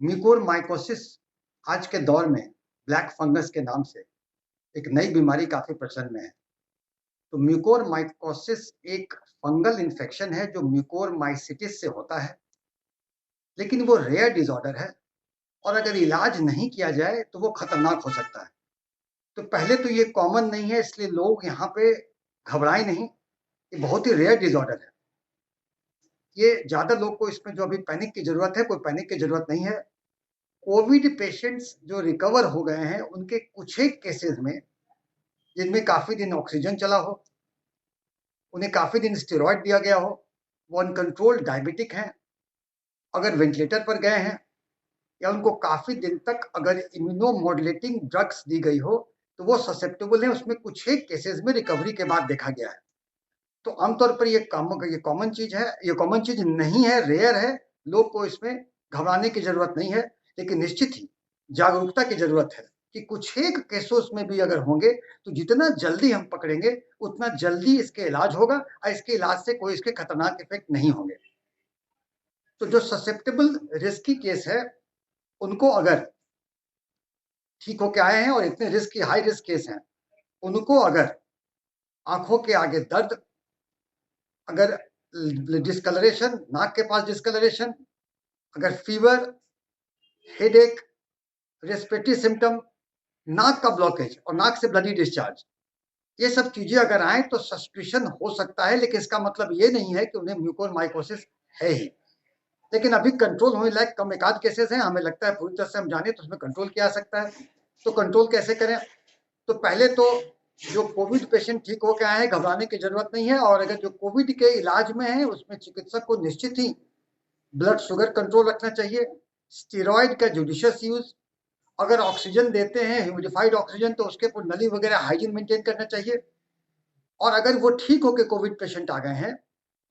Mucormycosis आज के दौर में ब्लैक फंगस के नाम से एक नई बीमारी काफी प्रचलन में है। तो म्यूकोरमाइकोसिस एक फंगल इन्फेक्शन है जो म्यूकोरमाइसिटिस से होता है, लेकिन वो रेयर डिसऑर्डर है और अगर इलाज नहीं किया जाए तो वो खतरनाक हो सकता है। तो पहले तो ये कॉमन नहीं है, इसलिए लोग यहाँ पे घबराएं नहीं। ये बहुत ही रेयर डिसऑर्डर है। ये ज्यादा लोग को इसमें जो अभी पैनिक की जरूरत है, कोई पैनिक की जरूरत नहीं है। कोविड पेशेंट्स जो रिकवर हो गए हैं उनके कुछ एक केसेस में, जिनमें काफी दिन ऑक्सीजन चला हो, उन्हें काफी दिन स्टेरॉइड दिया गया हो, वो अनकंट्रोल्ड डायबिटिक हैं, अगर वेंटिलेटर पर गए हैं या उनको काफी दिन तक अगर इम्यूनोमॉड्यूलेटिंग ड्रग्स दी गई हो तो वो ससेप्टेबल है। उसमें कुछ एक केसेस में रिकवरी के बाद देखा गया है। तो आमतौर पर ये कॉमन चीज है, ये कॉमन चीज नहीं है, रेयर है। लोग को इसमें घबराने की जरूरत नहीं है, लेकिन निश्चित ही जागरूकता की जरूरत है कि कुछ एक केसेस में भी अगर होंगे तो जितना जल्दी हम पकड़ेंगे उतना जल्दी इसके इलाज होगा और इसके इलाज से कोई इसके खतरनाक इफेक्ट नहीं होंगे। तो जो ससेप्टेबल रिस्की केस है उनको अगर ठीक होके आए हैं और इतने रिस्क हाई रिस्क केस हैं, उनको अगर आंखों के आगे दर्द, अगर डिस्कलरेशन, नाक के पास डिस्कलरेशन, अगर फीवर, हेडेक, रेस्पिरेटरी सिम्टम, नाक का ब्लॉकेज और नाक से ब्लडी डिस्चार्ज, ये सब चीजें अगर आए तो सस्पिशन हो सकता है, लेकिन इसका मतलब ये नहीं है कि उन्हें म्यूकोरमाइकोसिस है ही। लेकिन अभी कंट्रोल होने लायक कम एकाध केसेस हैं। हमें लगता है पूरी तरह से हम जाने तो उसमें कंट्रोल किया जा सकता है। तो कंट्रोल कैसे करें? तो पहले तो जो कोविड पेशेंट ठीक होकर आए हैं, घबराने की जरूरत नहीं है। और अगर जो कोविड के इलाज में है उसमें चिकित्सक को निश्चित ही ब्लड शुगर कंट्रोल रखना चाहिए, स्टेरॉइड का जुडिशियस यूज, अगर ऑक्सीजन देते हैं ह्यूमिडिफाइड ऑक्सीजन तो उसके ऊपर नली वगैरह हाइजीन मेंटेन करना चाहिए। और अगर वो ठीक होकर कोविड पेशेंट आ गए हैं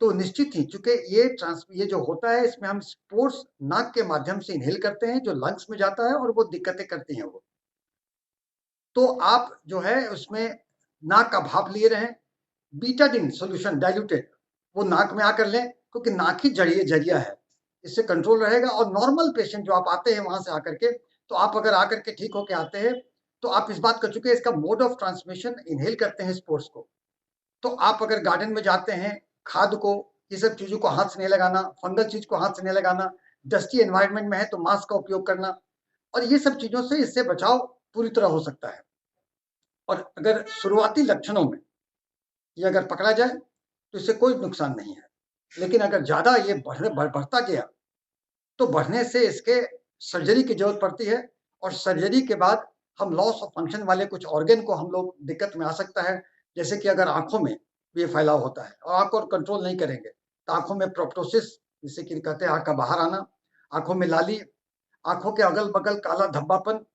तो निश्चित ही, चूंकि ये जो होता है इसमें हम स्पोर्स नाक के माध्यम से इनहेल करते हैं जो लंग्स में जाता है और वो दिक्कतें करती हैं वो। तो आप जो है उसमें नाक का भाप लिए रहें, बीटाडिन सॉल्यूशन डाइल्यूटेड वो नाक में आकर लें, क्योंकि नाक ही जरिया है, इससे कंट्रोल रहेगा। और नॉर्मल पेशेंट जो आप आते हैं वहां से आकर के, तो आप अगर आकर के ठीक होके आते हैं तो आप इस बात कर चुके हैं इसका मोड ऑफ ट्रांसमिशन इनहेल करते हैं स्पोर्स को। तो आप अगर गार्डन में जाते हैं, खाद को, ये सब चीजों को हाथ से नहीं लगाना, फंगल चीज को हाथ से नहीं लगाना, डस्टी एनवायरनमेंट में है तो मास्क का उपयोग करना, और ये सब चीजों से इससे बचाव पूरी तरह हो सकता है। और अगर शुरुआती लक्षणों में ये अगर पकड़ा जाए तो इससे कोई नुकसान नहीं है। लेकिन अगर ज्यादा ये बढ़ता गया तो बढ़ने से इसके सर्जरी की जरूरत पड़ती है, और सर्जरी के बाद हम लॉस ऑफ फंक्शन वाले कुछ ऑर्गन को हम लोग दिक्कत में आ सकता है। जैसे कि अगर आंखों में ये फैलाव होता है और आंख को कंट्रोल नहीं करेंगे तो आंखों में प्रोप्टोसिस, जिसे कि कहते हैं आंख का बाहर आना, आंखों में लाली, आंखों के अगल बगल काला धब्बापन,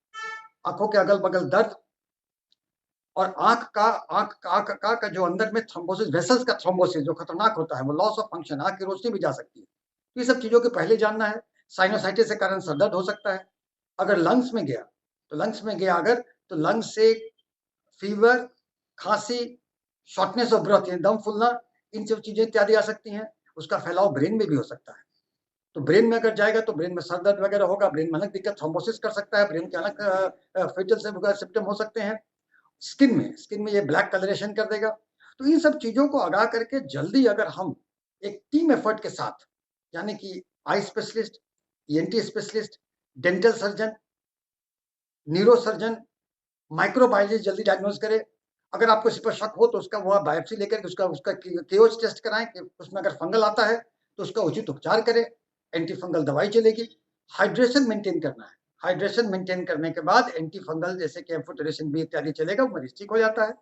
आंखों के अगल बगल दर्द, और आंख का जो अंदर में थ्रोम्बोसिस, वेसल्स का थ्रोम्बोसिस जो खतरनाक होता है, वो लॉस ऑफ फंक्शन, आंख की रोशनी भी जा सकती है। ये सब चीजों के पहले जानना है। साइनोसाइटिस के कारण सर दर्द हो सकता है। अगर लंग्स में गया तो अगर तो लंग्स से फीवर, खांसी, शॉर्टनेस ऑफ ब्रेथ यानी दम फूलना, इन सब चीजें इत्यादि आ सकती हैं। उसका फैलाव ब्रेन में भी हो सकता है। तो ब्रेन में अगर जाएगा तो ब्रेन में सर दर्द वगैरह होगा, ब्रेन में अलग दिक्कत, थ्रोम्बोसिस कर सकता है, ब्रेन के अलग फेटल सिम्टम हो सकते हैं। स्किन में ये ब्लैक कलरेशन कर देगा। तो इन सब चीजों को आगाह करके जल्दी अगर हम एक टीम एफर्ट के साथ, यानी कि eye specialist, ENT specialist, dental surgeon, neuro surgeon, microbiologist जल्दी डायग्नोज करे। अगर आपको इस पर शक हो तो उसका वो बायोप्सी लेकर उसका उसका केओच टेस्ट कराएं कि उसमें अगर फंगल आता है तो उसका उचित उपचार करें, एंटी फंगल दवाई चलेगी। हाइड्रेशन मेंटेन करना है, हाइड्रेशन मेंटेन करने के बाद एंटी फंगल जैसे कि एम्फोटेरेशन बी इत्यादि चलेगा, मरीज ठीक हो जाता है।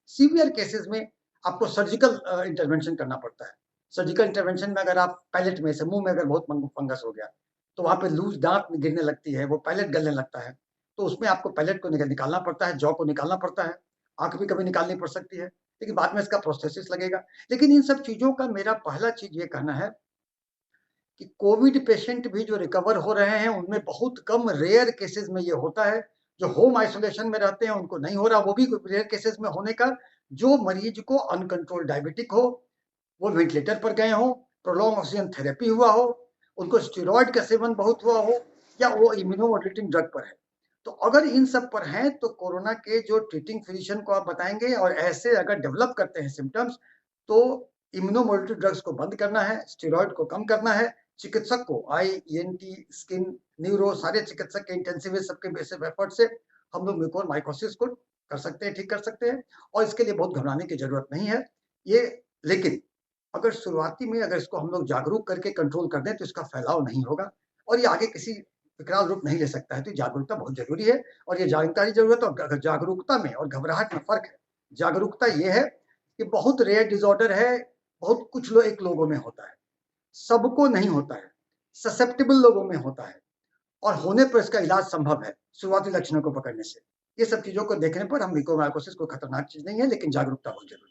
सीवियर केसेस में आपको सर्जिकल इंटरवेंशन करना पड़ता है। सर्जिकल इंटरवेंशन में अगर आप पैलेट में से, मुंह में अगर बहुत फंगस हो गया तो वहां पे लूज दांत गिरने लगती है, वो पैलेट गलने लगता है, तो उसमें आपको पैलेट को निकालना पड़ता है, जॉ को निकालना पड़ता है, आंख भी कभी निकालनी पड़ सकती है, लेकिन बाद में इसका प्रोस्थेसिस लगेगा। लेकिन इन सब चीजों का मेरा पहला चीज ये कहना है कि कोविड पेशेंट भी जो रिकवर हो रहे हैं उनमें बहुत कम रेयर केसेस में ये होता है। जो होम आइसोलेशन में रहते हैं उनको नहीं हो रहा, वो भी रेयर केसेस में होने का। जो मरीज को अनकंट्रोल डायबिटिक हो, वो वेंटिलेटर पर गए हो, प्रोलॉन्ग ऑक्सीजन थेरेपी हुआ हो, उनको स्टेरॉइड का सेवन बहुत हुआ हो, या वो इम्यूनोमोड्यूलेटिंग ड्रग पर है। तो अगर इन सब पर हैं तो कोरोना के जो ट्रीटिंग फिजिशियन को आप बताएँगे और ऐसे अगर डेवलप करते हैं सिम्पटम्स तो इम्यूनोमोड्यूलेटिव ड्रग्स को बंद करना है, स्टेरॉइड को कम करना है। चिकित्सक को आई, ईएनटी, स्किन, न्यूरो सारे चिकित्सक के इंटेंसिविस्ट सबके बेसिक एफर्ट से हम लोग म्यूकोरमाइकोसिस को कर सकते हैं, ठीक कर सकते हैं और इसके लिए बहुत घबराने की ज़रूरत नहीं है। ये लेकिन अगर शुरुआती में अगर इसको हम लोग जागरूक करके कंट्रोल कर दें तो इसका फैलाव नहीं होगा और ये आगे किसी विकराल रूप नहीं ले सकता है। तो जागरूकता बहुत ज़रूरी है और ये जानकारी ज़रूरत है और जागरूकता में और घबराहट में फ़र्क है। जागरूकता ये है कि बहुत रेयर डिसऑर्डर है, बहुत कुछ एक लोगों में होता है, सबको नहीं होता है, ससेप्टेबल लोगों में होता है और होने पर इसका इलाज संभव है, शुरुआती लक्षणों को पकड़ने से। ये सब चीज़ों को देखने पर हम म्यूकोरमाइकोसिस कोई खतरनाक चीज़ नहीं है, लेकिन जागरूकता बहुत ज़रूरी है।